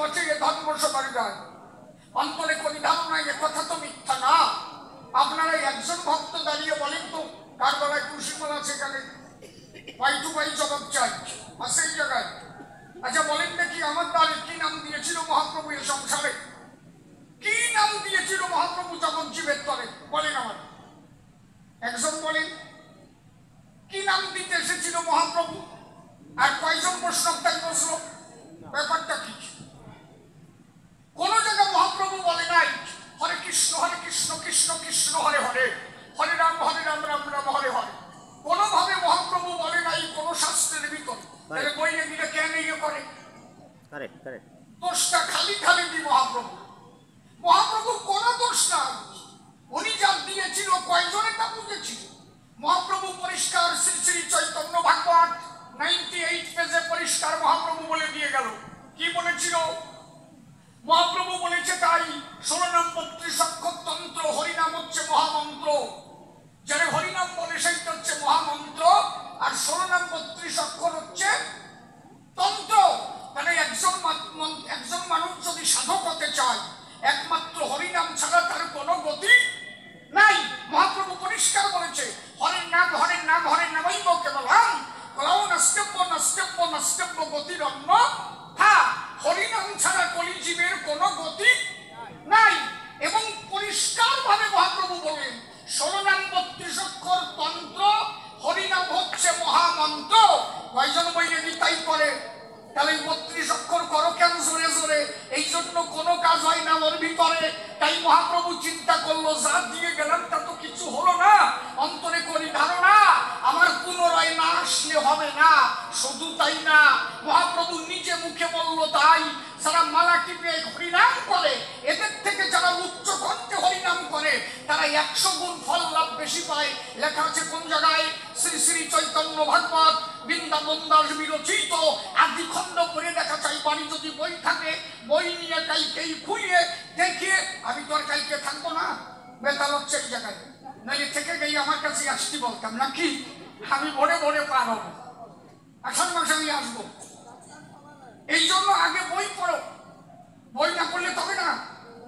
বছর এ ধর্মসভার যায় অন্তরে কোন ধারণা এ কথা তো মিথ্যা না। আপনারা একজন ভক্ত দাঁড়িয়ে বলেন তো কার গলায় তুলসীমালা সেখানে পাই টু পাই জবাব চাই আছে এই জায়গায়। আচ্ছা বলেন দেখি আমার দ্বারে কি নাম দিয়েছিল মহাপ্রভু এ সংসারে? কি নাম দিয়েছিল মহাপ্রভু যখন জীবের তরে? বলেন আমার একজন বলেন কি নাম দিতে এসেছিল মহাপ্রভু? আর কয়জন প্রশ্নটাই বসলো? ব্যাপারটা কি? কোন জায়গায় মহাপ্রভু বলে নাই হরে কৃষ্ণ কৃষ্ণ কৃষ্ণ হরে হরে, হরে রাম রাম রাম হরে হরে। কোনোভাবে মহাপ্রভু বলে নাই কোন শাস্ত্রের ভিতর। বইয়ে দিলে কেন ইয়ে করে? দোষটা খালি খালি দি মহাপ্রভু। মহাপ্রভু কোন দোষ না, উনি যা দিয়েছিল কয়জনে তা বুঝেছিল। মহাপ্রভু পরিষ্কার শ্রী শ্রী চৈতন্য ভাগবত 98 পেজে পরিষ্কার মহাপ্রভু বলে দিয়ে গেল। কি বলেছিল মহাপ্রভু? বলেছে তাই 16 নাম 32 অক্ষর তন্ত্র, হরিনাম হচ্ছে মহামন্ত্র। যারা হরিনাম বলে সেইটা হচ্ছে মহামন্ত্র, আর 16 নাম 32 অক্ষর হচ্ছে তন্ত্র। মানে একজন মানুষ যদি সাধক হতে চায় একমাত্র হরিনাম ছাড়া তার কোনো গতি নাই। মহাপ্রভু পরিষ্কার বলেছে হরের নাম নামাইব কেবলাম কলাও নাস্তেব্য গতির অন্য থা। হরিনাম ছাড়া কলিজীবের কোনো গতি নাই। এবং পরিষ্কার ভাবে মহাপ্রভু বলেন 16 নাম 32 অক্ষর তন্ত্র, হরিনাম হচ্ছে মহামন্ত্র। কয়জন বৈরাগী তাই করে? তাহলে 32 অক্ষর করো কেন জোরে জোরে? এই জন্য কোনো কাজ হয় না ওর ভিতরে। তাই মহাপ্রভু চিন্তা করলো যা দিয়ে গেলাম তা তো কিছু হলো না, অন্তরে করি ধারণা আমার পুনরায় না আসলে হবে না। শুধু তাই না, মহাপ্রভু নিজে মুখে বললো তাই যারা মালা টিপে হরিনাম করে এদের থেকে যারা উচ্চ কণ্ঠে হরিনাম করে তারা 100 গুণ ফল লাভ বেশি পায়। লেখা আছে কোন জায়গায়? শ্রী শ্রী চৈতন্য ভাগবত বৃন্দাবন দাস বিরচিত আদি খণ্ড পড়ে দেখা চাই। বাড়ি যদি বই থাকে বই নিয়ে কালকেই খুঁড়িয়ে দেখিয়ে, আমি তো আর কালকে থাকবো না, বেতাল হচ্ছে এই জায়গায়, নাইলে থেকে গিয়ে আমার কাছে আসতে বলতাম নাকি? আমি ভরে ভরে পার হবো, আষাঢ় মাসে আমি আসবো। এই জন্য আগে বই পড়ো, বই না পড়লে তবে না।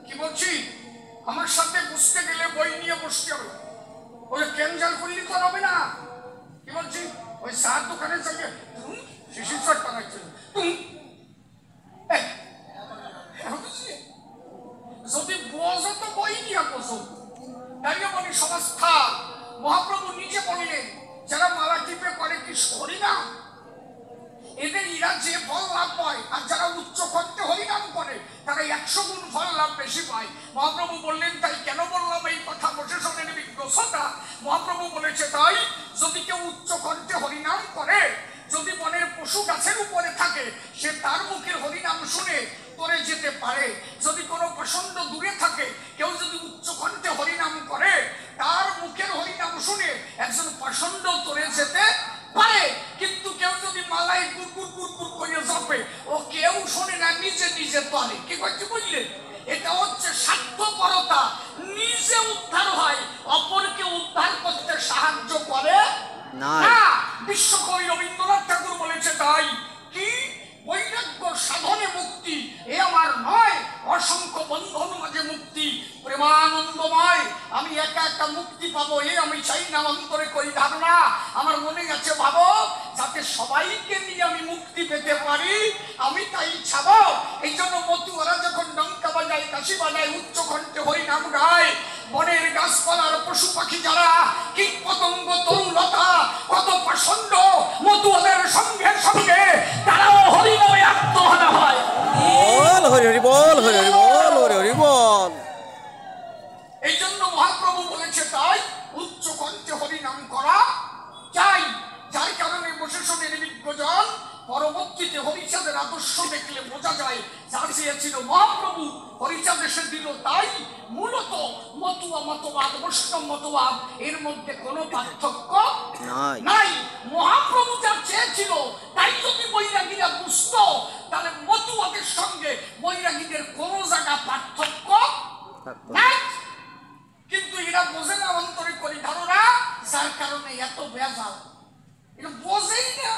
কি বলছি? আমার সাথে বুঝতে গেলে বই নিয়ে বসতে হবে। ওই ক্যান্সার করলে তো হবে না। কি বলছি? ওই সার দোকানে যাইয়ে শিশির শট বানাইছে যদি বোঝো তো বই নিয়ে বসো। তাইলে বলি সংস্থা মহাপ্রভু নিজে বললেন যারা মালা টিপে করে কি হরিনাম এদের ইরা যে ফল লাভ পায়, আর যারা উচ্চ কণ্ঠে হরিনাম করে তারা 100 গুণ ফল লাভ বেশি পায়। মহাপ্রভু বললেন তাই কেন বললাম এই কথা? বসে শোনেন বিজ্ঞতা। মহাপ্রভু বলেছে তাই যদি কেউ উচ্চ কণ্ঠে হরিনাম করে, যদি বনের পশু গাছের উপরে থাকে সে তার মুখের হরিনাম শুনে তরে যেতে পারে। যদি কোনো প্রচন্ড দূরে থাকে কেউ যদি উচ্চ কণ্ঠে হরিনাম করে তার মুখের হরিনাম শুনে একজন প্রচন্ড তরে যেতে পারে। কিন্তু কেউ যদি মালাই কুরকুর কুরকুর করে জপে ও কেউ শোনে না, নিজে নিজে তরে। কি করছে বুঝলেন? এটা হচ্ছে স্বার্থপরতা। নিজে উদ্ধার হয়, অপরকে উদ্ধার করতে সাহায্য করে না। বিশ্বকবি রবীন্দ্রনাথ ঠাকুর বলেছে তাই কি বৈরাগ্য সাধনে মুক্তি এ আমার নয়, অসংখ্য বন্ধন মাঝে মুক্তি প্রেমানন্দময়। আমি একা একটা মুক্তি পাবো এ আমি চাই না, অন্তরে করি ধারণা আমার মনে গেছে ভাবো যাতে সবাইকে নিয়ে আমি মুক্তি পেতে পারি, আমি তাই ছাবো। এই জন্য মতুয়ারা যখন ডঙ্কা বাজায় কাশি বাজায় উচ্চ কণ্ঠে হরিনাম গায়, বনের গাছপালার পশু পাখি যারা কীট পতঙ্গ তরুলতা কত প্রচন্ড মতুয়াদের সঙ্গে সঙ্গে তারাও হরিনামে আত্মহারা হয়। বল হরি হরি বল, হরি হরি বল, হরি হরি বল। এই জন্য মহাপ্রভু বলেছে তাই উচ্চ কণ্ঠে হরিনাম করা চাই। যার কারণে বসে শোনেন বিজ্ঞজন পরবর্তীতে হরিচাঁদের আদর্শ দেখলে বোঝা যায় যা চেয়েছিল মহাপ্রভু হরিচাঁদ এসে দিল তাই। মূলত মতুয়া মতবাদ বৈষ্ণব মতবাদ এর মধ্যে কোনো পার্থক্য নাই। মহাপ্রভু যা চেয়েছিল তাই যদি বৈরাগীরা বুঝতো তাহলে মতুয়াদের সঙ্গে বৈরাগীদের কোনো জায়গা পার্থক্য নাই। কিন্তু এরা বোঝে না, অন্তরে করি ধারণা, যার কারণে এত বেজাল। এটা বোঝেই না।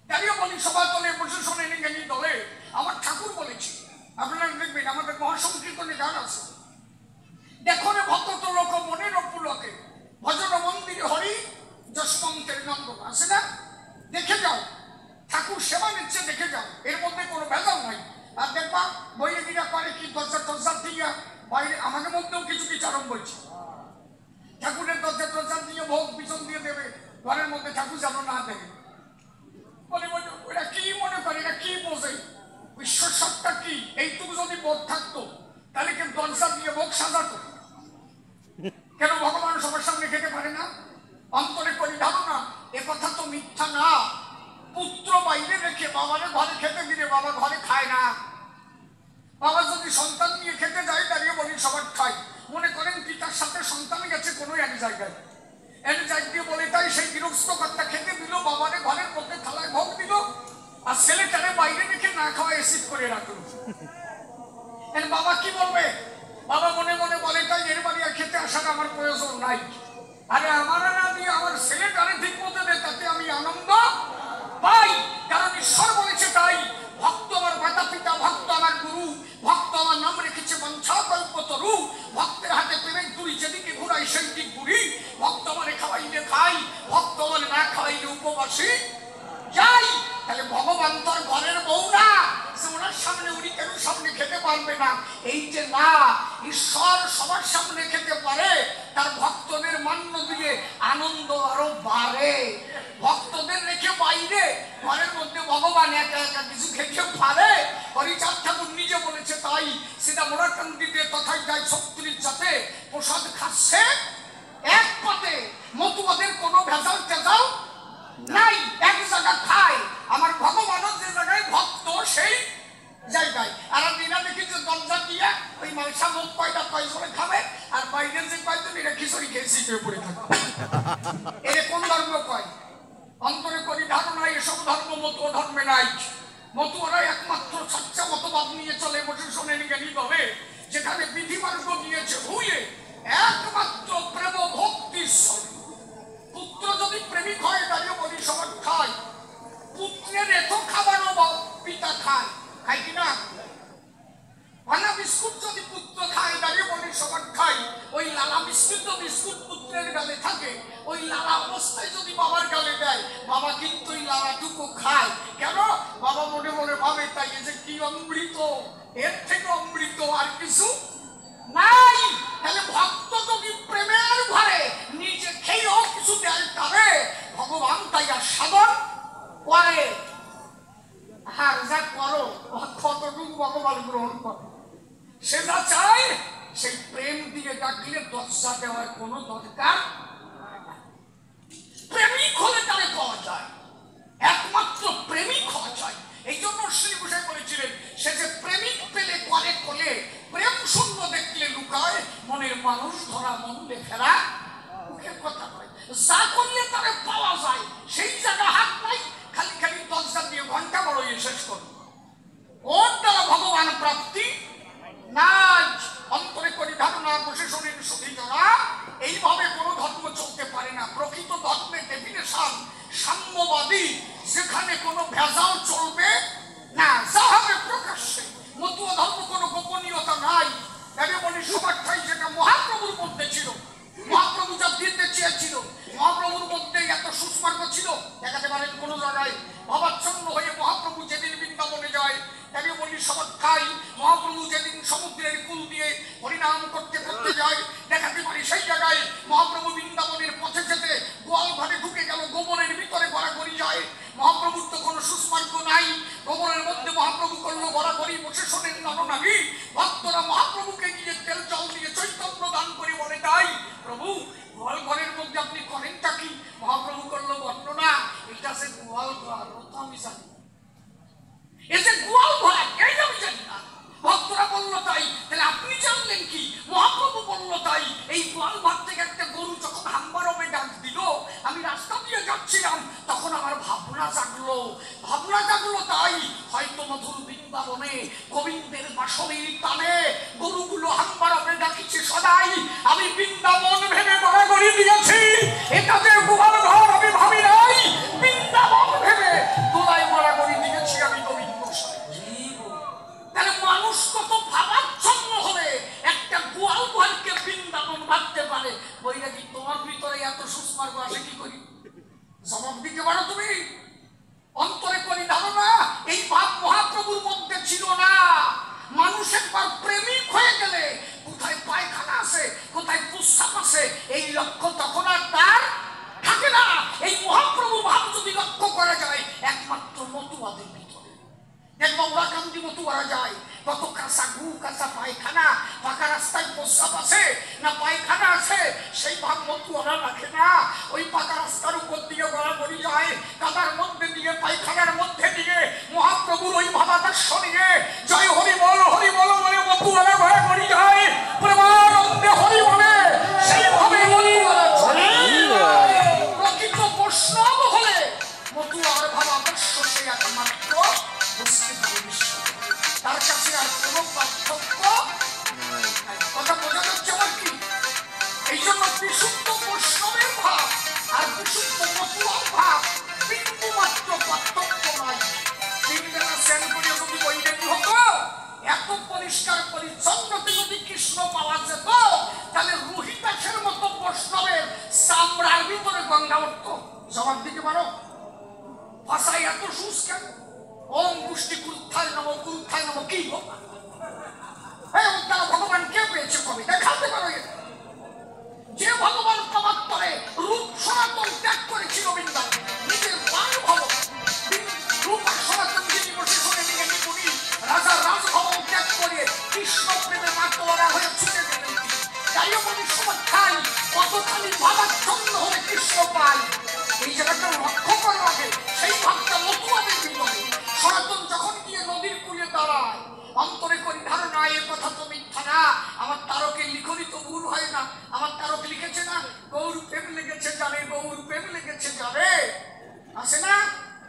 দাঁড়িয়ে বলি সভা তলে বসে শোনেন জ্ঞানী দলে আমার ঠাকুর বলেছে কীর্তনে গান আছে, দেখো রে ভক্ত তো লোক মনের পুলকে ভজন মন্দিরে হরি যশবন্তের নন্দ আছে না, দেখে যাও ঠাকুর সেবা নিচ্ছে, দেখে যাও, এর মধ্যে কোনো ভেজাল নাই। আর দেখবা বইয়ে দিরা করে কি দরজা টরজা দিয়া বাইরে, আমাদের মধ্যেও কিছু কিছু আরম্ভ হয়েছে, ঠাকুরের দরজা টরজা দিয়ে ভোগ পিছন দিয়ে দেবে, ঘরের মধ্যে ঠাকুর যেন না দেবে। বলে বলে ওরা কি মনে করে, এরা কি বোঝে, ঈশ্বর সত্তা কি, এইটুকু যদি বোধ থাকতো তাহলে কেউ দরজা দিয়ে ভোগ সাজাতো কেন? ভগবান সবার সামনে খেতে পারে না? অন্তরে করি ধারণা এ কথা তো মিথ্যা না। পুত্র বাইরে রেখে বাবারে ঘরে খেতে দিলে বাবা ঘরে খায় না। বাবা যদি সন্তান নিয়ে খেতে যায় দাঁড়িয়ে বলি সবার খায়, মনে করেন পিতার সাথে সন্তান গেছে কোনো এক জায়গায়, এক জায়গা দিয়ে বলে তাই সেই গৃহস্থ কর্তা খেতে দিল, বাবারে ঘরের মধ্যে থালায় ভোগ দিল, আর ছেলেটারে বাইরে রেখে না খাওয়া এসিড করে রাখলো। বাবা কি বলবে? বাবা মনে মনে বলে তাই এর বাড়ি আর খেতে আসার আমার প্রয়োজন নাই, আরে আমার না দিয়ে আমার ছেলেটারে ঠিক মতো দেয়, তাতে আমি আনন্দ পাই, কারণ ঈশ্বর বলেছে তাই। ভক্ত আমার মাতা পিতা, ভক্ত আমার গুরু, ভক্ত আমার নাম রেখেছে মঞ্চা কল্পতরু, ভক্তের হাতে প্রেমের তুড়ি যেদিকে ঘুরাই সেই দিক ঘুরি, ভক্ত আমারে খাওয়াইলে খাই, ভক্ত আমার না খাওয়াইলে উপবাসী যাই। তাহলে ভগবান তোর ঘরের বউ না, ওনার সামনে উনি কেন সামনে খেতে পারবে না? এই যে না, ঈশ্বর সবার সামনে খেতে পারে, তার ভক্তদের মান্য দিয়ে আনন্দ আরো বাড়ে। ভক্তদের রেখে বাইরে ঘরের মধ্যে ভগবান একা একা কিছু খেতে পারে? হরিচাঁদ ঠাকুর নিজে বলেছে তাই, সেটা মোড়াকান্দিতে তথায় যায় 36 জাতে প্রসাদ খাচ্ছে এক পাতে, মতুয়াদের কোনো ভেজাল টেজাল নাই, এক জায়গা খায়। আমার ভগবানও যে জায়গায় ভক্ত সেই জায়গায়। আর দিনা দেখি যে দরজা দিয়ে ওই মাংসা মুখ কয়জনে খাবে, আর বাইরে যে কয়জন এরা খিচুড়ি খেয়ে সিটে পড়ে থাকবে। এর কোন ধর্ম কয়? অন্তরে করি ধারণা এসব ধর্ম মতুয়া ধর্মে নাই। মতুয়ারা একমাত্র সাচ্চা মতবাদ নিয়ে চলে, বসে শোনেন জ্ঞানী তবে যেখানে বিধিমার্গ দিয়েছে হুয়ে একমাত্র প্রেম ভক্তি। পুত্র যদি প্রেমিক হয় দাঁড়িয়ে বলি সবার খায়, পুত্রের এত খাবারও পিতা খায়, খায় কিনা? ভাঙা বিস্কুট যদি পুত্র খায় দাঁড়িয়ে বলি সবার খায়, ওই লালা বিস্কুট বিস্কুট পুত্রের গালে থাকে, ওই লালা অবস্থায় যদি বাবার গালে দেয়, বাবা কিন্তু ওই লালাটুকু খায়। কেন? বাবা মনে মনে ভাবে তাই যে কি অমৃত, এর থেকে অমৃত আর কিছু নাই। তাহলে ভক্ত যদি প্রেমের ঘরে নিজে খেয়েও কিছু দেয় তবে ভগবান তাই আর সাধন করে। আর যা করো কতটুকু ভগবান গ্রহণ করে, সে যা চায় সেই প্রেম দিয়ে ডাকলে দরজা দেওয়ার কোনো দরকার। প্রেমিক হলে তারে পাওয়া যায়, একমাত্র প্রেমিক হওয়া যায়। এই জন্য শ্রী গোসাই বলেছিলেন সে যে প্রেমিক পেলে করে কোলে, প্রেম শূন্য দেখলে লুকায়, মনের মানুষ ধরা মন্দে ফেরা মুখের কথা নয়। যা করলে তারে পাওয়া যায় সেই জায়গা হাত নাই, খালি খালি দরজা দিয়ে ঘন্টা বড় শেষ করো, ওর দ্বারা ভগবান প্রাপ্তি নাই। অন্তরে করি ধারণা বসে শরীর সতী যারা এইভাবে কোনো ধর্ম চলতে পারে না। প্রকৃত ধর্মের ডেফিনেশন সাম্যবাদী, যেখানে কোনো ভেজাল চলবে না, যা হবে প্রকাশ্যে। মতুয়া ধর্ম কোনো গোপনীয়তা নাই, আমি বলি সবার ঠাই যেটা মহাপ্রভুর মধ্যে ছিল। মহাপ্রভু যা দিতে চেয়েছিল, মহাপ্রভুর মধ্যে এত সুস্মার্গ ছিল, দেখাতে পারেন কোনো জায়গায়। ভাবাচ্ছন্ন হয়ে মহাপ্রভু যেদিন বৃন্দাবনে যায়, আমি বলি সবার ঠাই মহাপ্রভু যেদিন সমুদ্রের কুল দিয়ে হরিনাম করতে করতে যায়, দেখাতে পারি সেই জায়গায় মহাপ্রভু বৃন্দাবনের পথে যেতে গোয়াল ঘরে ঢুকে গেল, গোবরের ভিতরে গড়াগড়ি যায়। মহাপ্রভুর তো কোনো সুস্মার্গ নাই, গোবরের মধ্যে মহাপ্রভু করলো গড়াগড়ি, বসে শোনেন নরনারী ভক্তরা মহাপ্রভুকে গিয়ে তেল জল দিয়ে চৈতন্য দান করে বলে তাই প্রভু গোয়াল ঘরের মধ্যে আপনি করেনটা কি? মহাপ্রভু করলো বর্ণনা, এটা সে গোয়াল ঘর, তো আমি জানি এতে গোয়াল ঘর, এই আমি জানি না। ভক্তরা বললো তাই, তাহলে আপনি জানলেন কি? মহাপ্রভু বললো তাই। এই গোয়াল ঘর থেকে একটা গরু যখন হাম্বারমে ডাক দিল, আমি রাস্তা দিয়ে যাচ্ছিলাম, তখন আমার ভাবনা জাগলো তাই হয়তো মধুর বৃন্দাবনে গোবিন্দের বাঁশরীর তালে গরুগুলো হাম্বারমে ডাকিছে সদাই। আমি বৃন্দাবন ভেবে গড়াগড়ি দিয়েছি, এটা যে গোয়াল ঘর আমি ভাবি নাই, বৃন্দাবন ভেবে দোলায় গড়াগড়ি দিয়েছি আমি গোবিন্দ। তাহলে মানুষ কত ভাবাচ্ছন্ন হলে মতুয়াদের ভিতরে। দেখবো ওরা কান্দি মতুয়ারা যায়, কত কাঁচা গু কাঁচা পায়খানা, পাকা রাস্তায় প্রস্রাব আছে না পায়খানা আছে সেই ভাব মতুয়ারা রাখে না। ওই পাকা রাস্তার উপর দিয়ে গড়াগড়ি যায়, কাদার মধ্যে দিয়ে পায়খানার মধ্যে দিয়ে মহাপ্রভুর ওই ভাবাদর্শ নিয়ে জয় হরি বল বলে মতুয়ারা গড়াগড়ি যায়, প্রেমানন্দে হরি বলে সেইভাবে মতুয়ারা চলে। প্রকৃত বৈষ্ণব হলে মতুয়ার ভাবাদর্শ সে একমাত্র বুঝতে পারে বিশ্ব, তার কাছে আর কোনো পার্থক্য কথা বোঝা যাচ্ছে আমার কি? এই জন্য বিশুদ্ধ বৈষ্ণবের ভাব আর বিশুদ্ধ মতুয়ার ভাব বিন্দু মাত্র পার্থক্য নাই। তিন বেলা স্নান করে যদি বই রেডি হতো, এত পরিষ্কার পরিচ্ছন্নতে যদি কৃষ্ণ পাওয়া যেত, তাহলে রোহিদাসের মতো বৈষ্ণবের চামড়ার ভিতরে গঙ্গা উঠত। জবাব দিতে পারো? ভাষায় এত সুস কেন? ওম পুষ্টি কুরুত্থায় নম কি ভগবান কে পেয়েছে কবি দেখাতে পারো? যে ভগবান পরাত্তরে রূপ সনাতন ত্যাগ করেছিল বৃন্দাবন, নিজের প্রাণ ভব রূপ আর সনাতন যিনি বসে শুনে নিয়ে নিপুণী রাজার রাজভবন ত্যাগ করে কৃষ্ণ প্রেমে মাতোয়ারা হয়ে ছুটে গেলেন। তাই মনে সমর্থায় কতখানি ভাবাচ্ছন্ন হলে কৃষ্ণ পায়, এই জায়গাটা লক্ষ্য করা লাগে। সেই ভাবটা মতুয়াদের ভিতরে। সনাতন যখন গিয়ে নদীর কূলে দাঁড়ায়, অন্তরে করি ধারণা এ কথা তো মিথ্যা না, আমার তারকের লিখনই তো ভুল হয় না। আমার তারক লিখেছে না গৌর প্রেম লেগেছে জানে, গৌর প্রেম লেগেছে জানে, আছে না?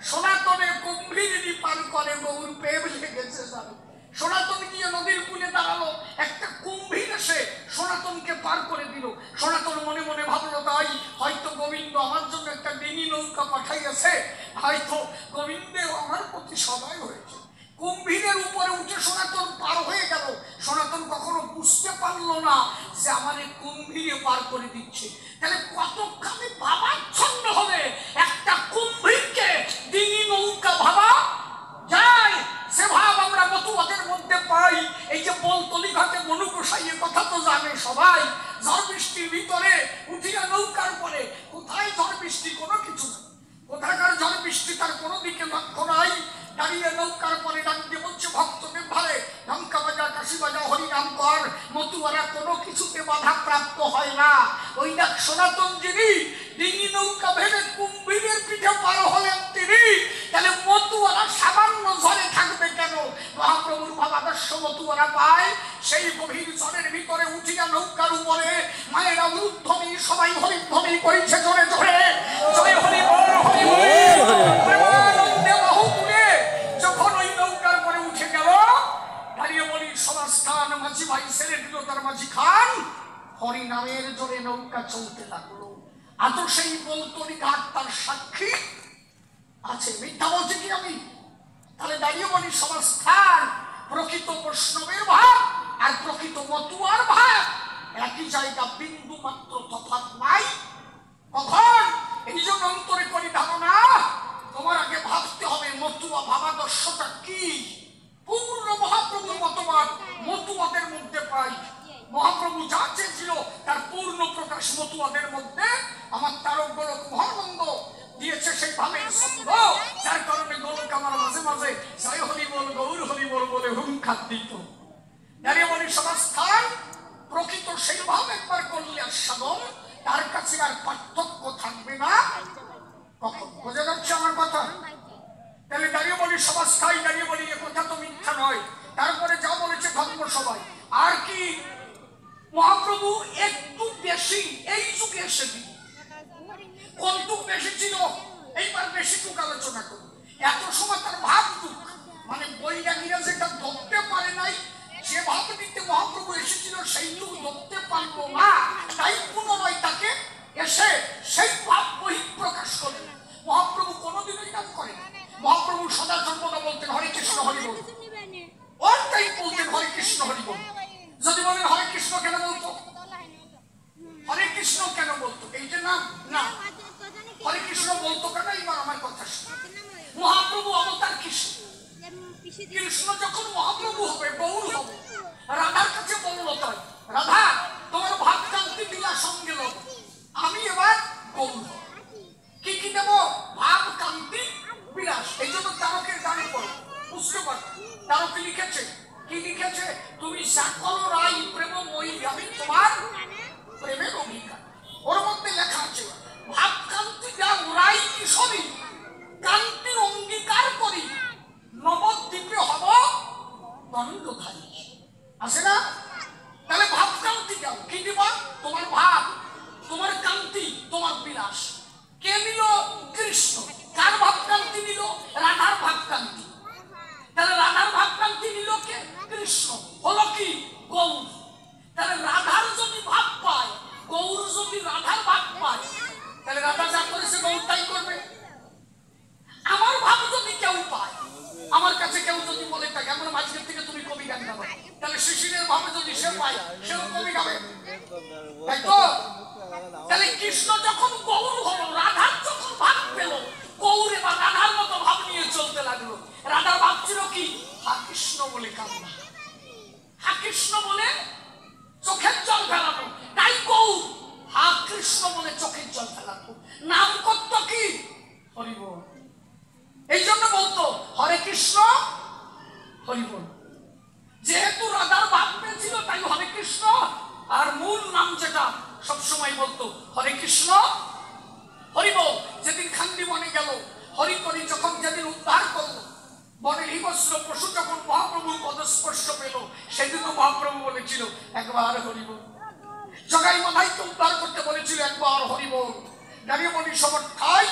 সনাতনের কুম্ভীরিনী পান করে গৌর প্রেম লেগেছে জানে। সনাতন গিয়ে নদীর কূলে দাঁড়ালো, একটা কুম্ভীর এসে সনাতনকে পার করে দিল। সনাতন মনে মনে ভাবলো তাই হয়তো গোবিন্দ আমার জন্য একটা ডিঙি নৌকা পাঠাইয়াছে, হয়তো গোবিন্দের আমার প্রতি সদয় হয়েছে। কুম্ভীরের উপরে উঠে সনাতন পার হয়ে গেল। সনাতন কখনো বুঝতে পারলো না যে আমার এই কুম্ভীরে পার করে দিচ্ছে। তাহলে কতখানি ভাবাচ্ছন্ন হবে একটা কুম্ভীরকে ডিঙি নৌকা ভাবা যায়। সে ভাব আমরা মতুয়াদের মধ্যে পাই। এই যে বলতলি ঘাটে মনু গোসাইয়ের কথা তো জানে সবাই। ঝড় বৃষ্টির ভিতরে উঠিয়া নৌকার পরে কোথায় ঝড় বৃষ্টি কোনো কিছু নেই, কোথাকার ঝড় বৃষ্টি তার কোনো দিকে লক্ষ্য নাই। দাঁড়িয়ে নৌকার পরে ডাকতে বলছে ভক্তদের ভারে ঢঙ্কা বাজা কাশি বাজা হরিনাম কর। মতুয়ারা কোনো কিছুতে বাধা প্রাপ্ত হয় না। ওই দেখ সনাতন যিনি ডিঙি নৌকা ভেবে কুম্ভীরের পিঠে পার হলেন তিনি, তাহলে মতুয়ারা সামান্য ঝড়ে থাকবে কেন? মহাপ্রভুর ভাবাদর্শ মতুয়ারা পায়। সেই গভীর ঝড়ের ভিতরে উঠিয়া নৌকার উপরে মায়েরা উদ্ধবী সবাই হরিধ্বনি করেছে জোরে জোরে জয় হরি বল হরি প্রেমানন্দে বাহু তুলে যখন ওই নৌকার পরে উঠে গেল, দাঁড়িয়ে বলি সমাজস্থান মাঝি ভাই ছেড়ে দিল তার মাঝি খান। হরি নামের জোরে নৌকা চলতে লাগলো। আজ সেই বলতলি ঘাট তার সাক্ষী আছে। মিথ্যা বলছি কি আমি? তাহলে দাঁড়িয়ে বলি সমাজস্থান প্রকৃত বৈষ্ণবের ভাব আর প্রকৃত মতুয়ার ভাব একই জায়গা, বিন্দু মাত্র তফাৎ নাই। কখন? এই জন্য অন্তরে করি ধারণা তোমার আগে ভাবতে হবে মতুয়া ভাবাদর্শটা কি। পূর্ণ মহাপ্রভুর মতবাদ মতুয়াদের মধ্যে পাই। মহাপ্রভু যা চেয়েছিল তার পূর্ণ প্রকাশ মতুয়াদের মধ্যে। আমার তারক গোলক মহানন্দ দিয়েছে সেইভাবে ছন্দ, যার কারণে গোলক আমার মাঝে মাঝে জয় হরি বল গৌর হরি বল বলে হুঙ্কার দিত। দাঁড়িয়ে বলি সমাজস্থান প্রকৃত সেইভাবে একবার করলে আর সাধন, তার কাছে আর পার্থক্য থাকবে না। কখন বোঝা যাচ্ছে আমার কথা? তাহলে দাঁড়িয়ে বলি সমাজস্থায়ী, দাঁড়িয়ে বলি এ কথা তো মিথ্যা নয়। তারপরে যা বলেছে ধর্ম সবাই আর কি মহাপ্রভু একটু বেশি এই যুগে এসে দিল। কোনটুক বেশি ছিল এইবার বেশি টুক আলোচনা করি। এত সময় তার ভাব টুক মানে বৈরাগীরা যেটা ধরতে পারে নাই, যে ভাব দিতে মহাপ্রভু এসেছিল সেইটুক ধরতে পারলো না, তাই পুনরায় তাকে এসে সেই ভাব বহিঃপ্রকাশ করলেন। মহাপ্রভু কোনোদিনই নাম করেন। মহাপ্রভু সদা সর্বদা বলতেন হরে কৃষ্ণ হরি বল, ওরটাই বলতেন হরে কৃষ্ণ হরি বল। যদি বলেন হরে কৃষ্ণ কেন বলতো, হরে কৃষ্ণ কেন বলতো, এইটা নাম না। হরে কৃষ্ণ বলতো কেন? এইবার আমার কথা শুনে। মহাপ্রভু অবতার কৃষ্ণ, কৃষ্ণ যখন মহাপ্রভু হবে গৌর হবে, রাধার কাছে বলল তাই রাধা তোমার ভাব কান্তি দিলা সঙ্গে লোক, আমি এবার গৌর কি কি দেব? ভাব কান্তি বিলাস। এই জন্য তারকে পারো। তারও কি লিখেছে? কি লিখেছে? তুমি সকল রাই প্রেমময়ী, আমি তোমার প্রেমের অঙ্গীকার। ওর মধ্যে লেখা আছে ভাব কান্তি যা উড়াই কিশোরী, কান্তি অঙ্গীকার করি নবদ্বীপে হব দণ্ডধারী। আছে না? তাহলে ভাব কান্তি যাও, কি দিবা? তোমার ভাব, তোমার কান্তি, তোমার বিলাস। কে নিল? কৃষ্ণ। কার ভাব কান্তি নিল? রাধার ভাব কান্তি। তাহলে রাধার ভাব কান্তি নিল কে? কৃষ্ণ। হলো কি? গৌর। তাহলে রাধার যদি ভাব পায়, গৌর যদি রাধার ভাব পায়, তাহলে রাধা যা করেছে গৌর তাই করবে। আমার ভাব যদি কেউ পায়, আমার কাছে কেউ যদি বলে থাকে আমরা মাঝখান থেকে তুমি কবি গান গাবে, তাহলে শিশিরের ভাবে যদি সে পায় সেও কবি গাবে, তাই তো? তাহলে কৃষ্ণ যখন গৌর হলো, রাধার যখন ভাব পেল, গৌর এবার রাধার মতো ভাব নিয়ে চলতে লাগলো। রাধা ভাবছিল কি? হা কৃষ্ণ বলে কান্না, হা কৃষ্ণ বলে চোখের জল ফেলানো। তাই গৌর হা কৃষ্ণ বলে চোখের জল ফেলানো। নাম করত কি? হরিবল। এই জন্য বলতো হরে কৃষ্ণ হরিবল। যেহেতু রাধার ভাব পেয়েছিল তাই হরে কৃষ্ণ, আর মূল নাম যেটা সবসময় বলতো হরে কৃষ্ণ হরিবল। যেদিন খান্ডি বনে গেল, হরিপরি যখন যেদিন উদ্ধার করলো, বনের হিংস্র পশু যখন মহাপ্রভুর পদস্পর্শ পেল, সেদিনও মহাপ্রভু বলেছিল একবার হরিবল। জগাই মাথাইকে উদ্ধার করতে বলেছিল একবার হরিবল। দাঁড়িয়ে বলি সবার ঠাই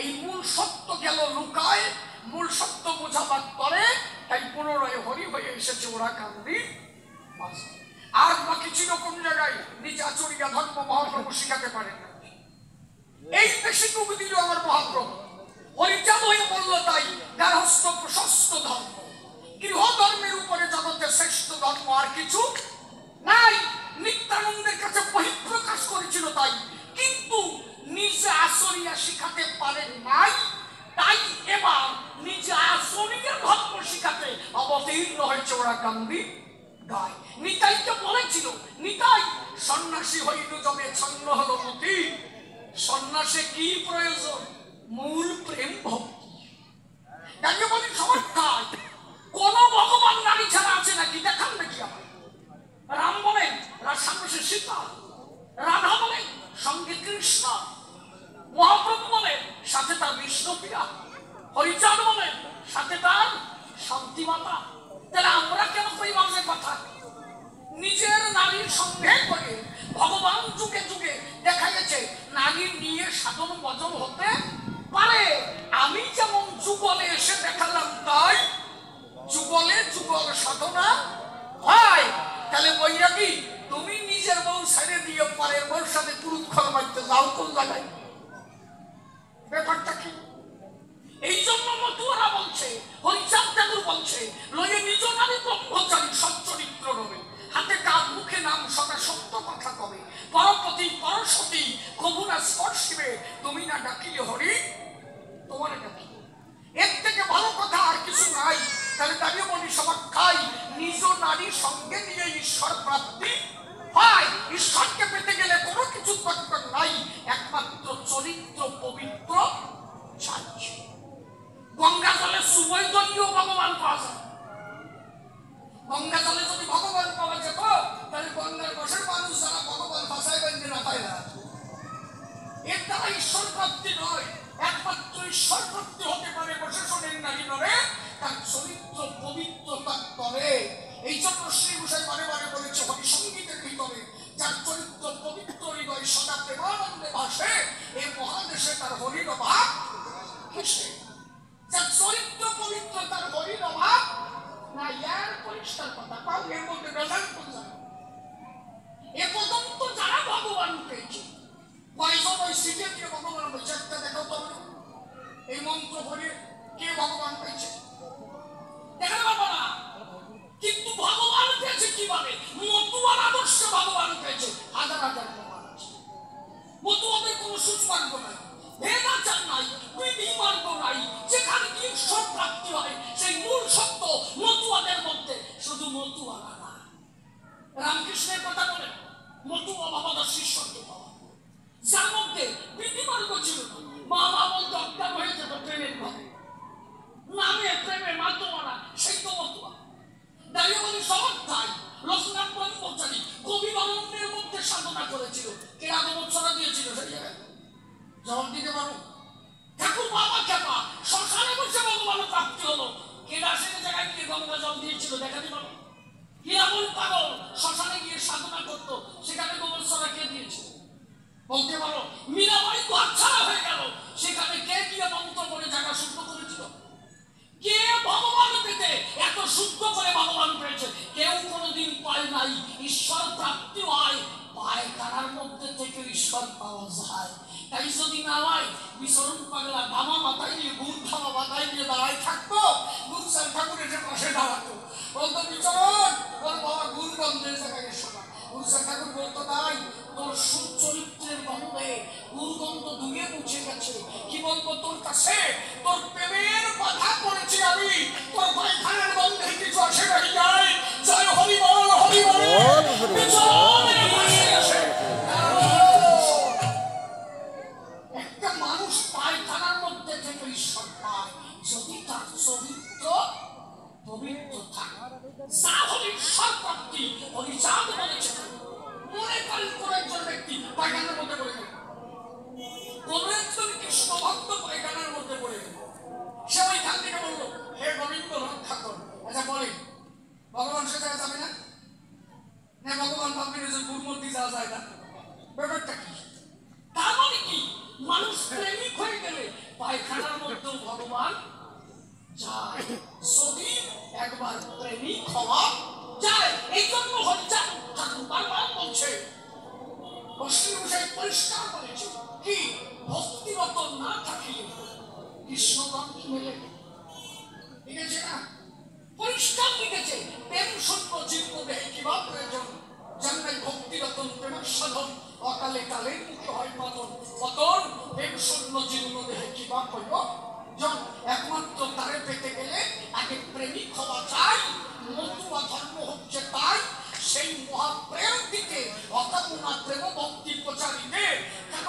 এই মূল সত্য গেল লুকায়, মূল সত্য বোঝাবার পরে তাই পুনরায় হরি হয়ে এসেছে ওরা কান্দি। আর বাকি ছিল কোন জায়গায়? নিজ আচরিয়া ধর্ম মহাপ্রভু শিখাতে পারেন না। এই বেশি টুকু দিল আমার মহাপ্রভু। হরিচাঁদ হয়ে বলল তাই গার্হস্থ প্রশস্ত ধর্ম, গৃহ ধর্মের উপরে জগতে শ্রেষ্ঠ ধর্ম আর কিছু নাই। নিত্যানন্দের কাছে বহিঃপ্রকাশ করেছিল তাই, কিন্তু নিজে আচরিয়া শিখাতে পারেন নাই। তাই এবার নিজে আচরিয়া ধর্ম শিখাতে অবতীর্ণ হয়েছে ওরা কান্দি গায়। নিতাইকে বলেছিল, নিতাই সন্ন্যাসী হইল যবে ছন্ন হলো মতি। সন্ন্যাসে কি প্রয়োজন? মূল প্রেম ভক্তি। দাঁড়িয়ে বলি সবার কাজ কোন ভগবান নারী ছাড়া আছে নাকি? দেখান নাকি আমার। রাম বলেন সামনে সীতা, রাধা বলেন সঙ্গে কৃষ্ণ, মহাপ্রভু বলেন সাথে তার বিষ্ণুপ্রিয়া, হরিচাঁদ বলেন সাথে তার শান্তি মাতা। তাহলে আমরা কেন কই মানুষের কথা? নিজের নারীর সঙ্গে করে ভগবান যুগে যুগে দেখা গেছে নারীর নিয়ে সাধন ভজন হতে পারে। আমি যেমন যুগলে এসে দেখালাম তাই যুগলে যুগল সাধনা হয়। তাহলে বৈরাগী তুমি নিজের বউ ছেড়ে দিয়ে পরের বউর সাথে কুরুক্ষর মারতে যাও কোন জায়গায়? ব্যাপারটা কি? এই জন্য মতুয়ারা বলছে, হরিচাঁদ ঠাকুর বলছে লয়ে নিজ নারী ব্রহ্মচারী সচ্চরিত্র রবে, হাতে কাজ মুখে নাম সদা সত্য কথা কবে, পরপতি পরশতী কবু না স্পর্শিবে, তুমি না ডাকিলে হরি তোমার ডাকি। এর থেকে ভালো কথা আর কিছু নাই। তাহলে দাঁড়িয়ে বলি সবার খাই নিজ নারীর সঙ্গে নিয়ে ঈশ্বর প্রাপ্তি হয়। ঈশ্বরকে পেতে গেলে কোনো কিছু দরকার নাই, একমাত্র চরিত্র পবিত্র চাই। গঙ্গা জলে সুবয় জলীয় ভগবান পাওয়া যায়। গঙ্গা জলে যদি ভগবান পাওয়া যেত তাহলে গঙ্গার বসের মানুষ যারা ভগবান ভাষায় বন্ধে না পায় না। এর দ্বারা ঈশ্বর প্রাপ্তি নয়, একমাত্র ঈশ্বর প্রাপ্তি হতে পারে প্রশাসনের নারী নরে তার চরিত্র পবিত্রতার তরে। এই জন্য শ্রী গোসাই বারে বারে বলেছে হরিসঙ্গীতের ভিতরে যার চরিত্র পবিত্র হৃদয় সদা প্রেমানন্দে ভাসে, এই মহাদেশে তার হরির অভাব কিসে? যার চরিত্র পবিত্র তার হরির অভাব না। ইয়ার পরিষ্কার কথা পাও, এর মধ্যে বেজান করলাম। এ পর্যন্ত যারা ভগবান পেয়েছে কয়জন ওই সিটে দিয়ে ভগবান পেয়েছে একটা দেখাও তো। এই মন্ত্র হরি কে ভগবান পেয়েছে? দেখেন বাবা না, কিন্তু ভগবান পেয়েছে কিভাবে? মতুয়ার আদর্শে ভগবান পেয়েছে। হাজার হাজার প্রমাণ আছে। মতুয়াদের কোনো সুস্মার্গ নাই, ভেদাচার নাই, বিধি মার্গ নাই। যেখানে কি ঈশ্বর প্রাপ্তি হয় সেই মূল সত্য মতুয়াদের মধ্যে। শুধু মতুয়ারা না, রামকৃষ্ণের কথা বলেন মতুয়া বাবাদার শিষ্যকে পাওয়া, যার মধ্যে বিধি মার্গ ছিল না। মা বলতে অজ্ঞান হয়ে যেত প্রেমের ভাবে, নামে প্রেমে মাতোয়ারা সেই সমাধ্যায় লোকনাথ ব্রহ্মচারী কবি অরণ্যের মধ্যে সাধনা করেছিল, কেরা গবৎসরা দিয়েছিল সেই জায়গায় জবাব দিতে পারো? ঠাকুর বাবা খেপা শ্মশানে বসে ভগবান প্রাপ্তি হলো, কেরা সেই জায়গায় গিয়ে গঙ্গা জল দিয়েছিল দেখাতে পারো? হীরামন পাগল শ্মশানে গিয়ে সাধনা করতো, সেখানে গবৎসরা কে দিয়েছিল বলতে পারো? মীরাবাই ঘর ছাড়া হয়ে গেল, সেখানে কে গিয়ে মন্ত্র করে জায়গা শুদ্ধ করেছিল? কে ভগবান পেতে এত শুদ্ধ করে ভগবান পেয়েছে? কেউ কোনোদিন পায় নাই। ঈশ্বর প্রাপ্তি হয় পায়খানার মধ্যে থেকে ঈশ্বর পাওয়া যায়। তাই যদি না হয় বিচরণ পাগলা ধামা মাথায় নিয়ে গুড় ধামা মাথায় নিয়ে দাঁড়ায় থাকতো, গুরুচার ঠাকুর এসে পাশে দাঁড়াতো, বলতো বিচরণ ওর বাবা গুড় গন্ধের জায়গায় শোনা। গুরুচার ঠাকুর বলতো তাই তোর সুচরিত্রের গন্ধে গুরুগন্ধ ধুয়ে মুছে গেছে। কি বলবো তোর কাছে? তোর প্রেমের কথা পড়েছি আমি, তোর পায়খানার গন্ধে কিছু আসে নাকি যায়? জয় হরি বল, হরি বল। একটা মানুষ পায়খানার মধ্যে থেকে ঈশ্বর পায় যদি তার চরিত্র পবিত্র থাকে। যা হলে ঈশ্বর প্রাপ্তি হরিচাঁদ বলেছে। মনে করেন কোন একজন ব্যক্তি পায়খানার মধ্যে পড়ে গেল, কোন একজন কৃষ্ণ ভক্ত পায়খানার মধ্যে পড়ে গেল, সে ওইখান থেকে বলল হে গোবিন্দ রক্ষা কর। আচ্ছা বলেন ভগবান সে জায়গা যাবে না? ভগবান ভাববেন যে গুরুমূর্তি যাওয়া যায় না, ব্যাপারটা কি? তার মানে কি মানুষ প্রেমিক হয়ে গেলে পায়খানার মধ্যেও ভগবান যায়। যদি একবার প্রেমিক হওয়া যায়, এই জন্য হরিচাঁদ ঠাকুর বারবার বলছে, পরিষ্কার বলেছে কি ভক্তিরত না থাকিলে কৃষ্ণগঞ্জ মেলে। লিখেছে না? পরিষ্কার লিখেছে প্রেম শূন্য জীর্ণ দেহে কিবা প্রয়োজন, জানাই ভক্তিরতন প্রেমের সাধন, অকালে কালে মুখে হয় পতন। পতন প্রেম শূন্য জীর্ণ দেহে কিবা প্রয়োজন। একমাত্র তারে পেতে গেলে আগে প্রেমিক হওয়া চাই। মতুয়া ধর্ম হচ্ছে তাই, সেই মহাপ্রেম দিকে অকামনা প্রেম ভক্তি প্রচারিতে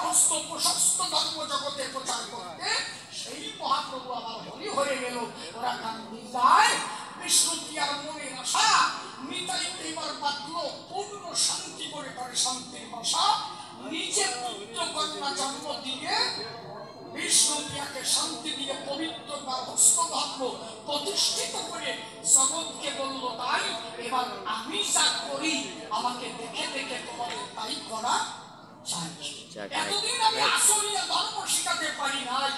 হস্ত প্রশস্ত ধর্ম জগতে প্রচার করতে সেই মহাপ্রভু আমার হরি হয়ে গেল। ওরা কান্দি যায় বিষ্ণু প্রিয়ার মনের আশা মিটাইতে এবার বাঁধলো পূর্ণ শান্তি করে করে শান্তির ভাষা। নিজে পুত্র কন্যা জন্ম দিয়ে বিষ্ণু প্রিয়াকে শান্তি দিয়ে পবিত্র বা হস্ত ধর্ম প্রতিষ্ঠিত করে জগৎকে বলল তাই এবার আমি যা করি আমাকে দেখে দেখে তোমাদের তাই করা চাই। এতদিন আমি আসরিয়া ধর্ম শিখাতে পারি নাই,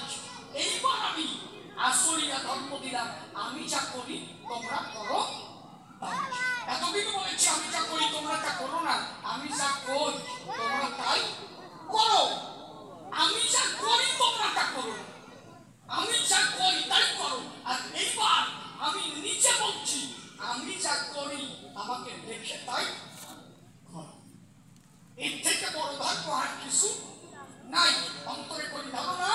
এইবার আমি আসরিয়া ধর্ম দিলাম, আমি যা করি তোমরা করো। এতদিন বলেছি আমি যা করি তোমরা তা করো না, আমি যা করি তোমরা তাই করো। আমি যা করি তোমরা তা করো, আমি যা করি তাই করো। আর এইবার আমি নিচে বলছি আমি যা করি আমাকে দেখে তাই করো। এর থেকে বড় ধর্ম আর কিছু নাই। অন্তরে করি ধারণা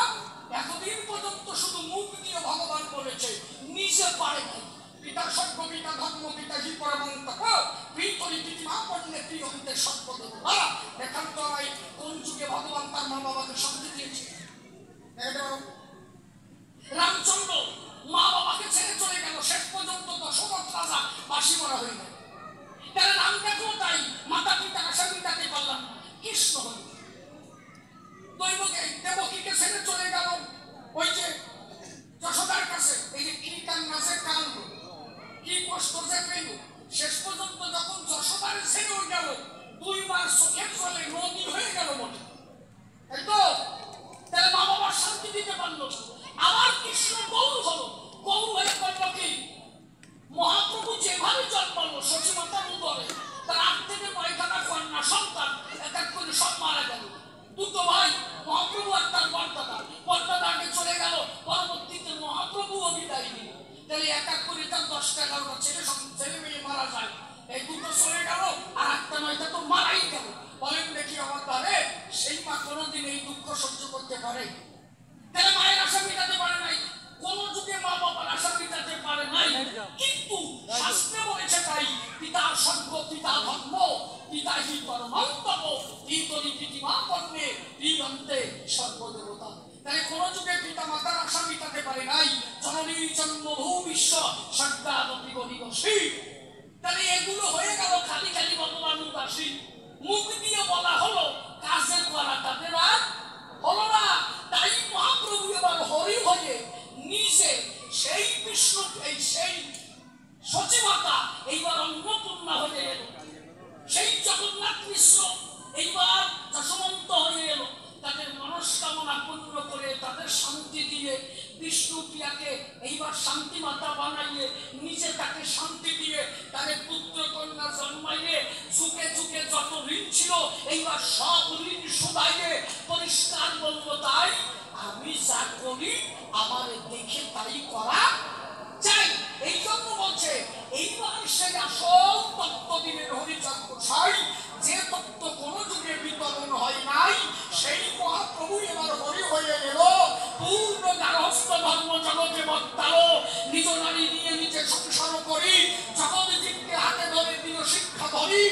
এতদিন পর্যন্ত শুধু মুখ দিয়ে ভগবান বলেছে, নিজে পারে কি? পিতা সর্ব পিতা ধর্ম পিতা হি পরমন্ত পিতরি পিতিমা পণ্যে প্রিয়ন্তে সর্বদেবা। দেখান তো কোন যুগে ভগবান তার মা বাবাকে শান্তি দিয়েছে? রামচন্দ্র মা বাবাকে ছেড়ে চলে গেল, শেষ পর্যন্ত দশরথ রাজা বাসি মরা হয়ে গেল। তারা রামটাকেও তাই মাতা পিতা আশা মিটাতে পারলাম না, কৃষ্ণ হল। দৈবকে দেবকীকে ছেড়ে চলে গেল ওই যে যশোদার কাছে, এই যে কি কান্না সে কান্দ, কি কষ্ট যে পেল। শেষ পর্যন্ত যখন যশোদার ছেড়ে গেল 2 মাস চোখের জলে নদী হয়ে গেল বটে, তাই তো? তাহলে মা বাবার শান্তি দিতে পারলো। আবার কৃষ্ণ গৌর হলো, গৌর হয়ে করল কি? মহাপ্রভু যেভাবে জন্মালো শচী মাতার উদরে, তার 8 থেকে 9খানা কন্যা সন্তান এক এক করে সব মারা গেল। দুটো ভাই মহাপ্রভু আর তার বরদাদা, বরদাদাকে চলে গেল, পরবর্তীতে মহাপ্রভুও বিদায় নিল। তাহলে এক এক করে তার 10-11টা ছেলে মেয়ে মারা যায়। এই দুটো চলে গেল আর 8টা-9টা তো মারাই গেল। বলেন দেখি আমার দ্বারে সেই মা কোনোদিন এই দুঃখ সহ্য করতে পারে? তাহলে মায়ের আশা মিটাতে পারে নাই, কোন যুগে মা বাবার আশা মিটাতে পারে নাই। কিন্তু শাস্ত্রে বলেছে তাই পিতা স্বর্গ পিতা ধর্ম পিতা হি পরমান্তম পিতরি পিতিমা পণ্যে প্রিয়ন্তে সর্বদেবতা। তাহলে কোন যুগে পিতা মাতার আশা মিটাতে পারে নাই। জননী জন্মভূ বিশ্ব স্বর্গাদপি গরিয়সী। তাহলে আসি, মুখ দিয়ে বলা হলো, কাজে করা তাদের আর হলো না। তাই মহাপ্রভু এবার হরি হয়ে নিজে সেই বিষ্ণু সেই সচিবতা এইবার অন্নপূর্ণা হয়ে এলো। সেই জগন্নাথ মিশ্র এইবার যশবন্ত হয়ে এলো। তাদের মনস্কামনা পূর্ণ করে তাদের শান্তি দিয়ে বিষ্ণু প্রিয়াকে এইবার শান্তি মাতা বানাইয়ে নিজে তাকে শান্তি দিয়ে তাদের পুত্র কন্যা জন্মাইয়ে যুগে যুগে যত ঋণ ছিল এইবার সব ঋণ শুধাইয়ে পরিষ্কার বলবো, তাই আমি যা করি আমার দেখে তাই করা চাই। এই জন্য বলছে এইবার সেই আসল তত্ত্ব দিলেন হরিচাঁদ গোসাই, যে তত্ত্ব কোনো যুগে বিতরণ হয় নাই, সেই মহাপ্রভু এবার হরি হয়ে এল। পূর্ণ গার্হস্থ্য ধর্ম জগতে বক্তালো, নিজ নারী নিয়ে নিজে সংসার করি, জগৎ জীবকে হাতে ধরে দিল শিক্ষা ধরি।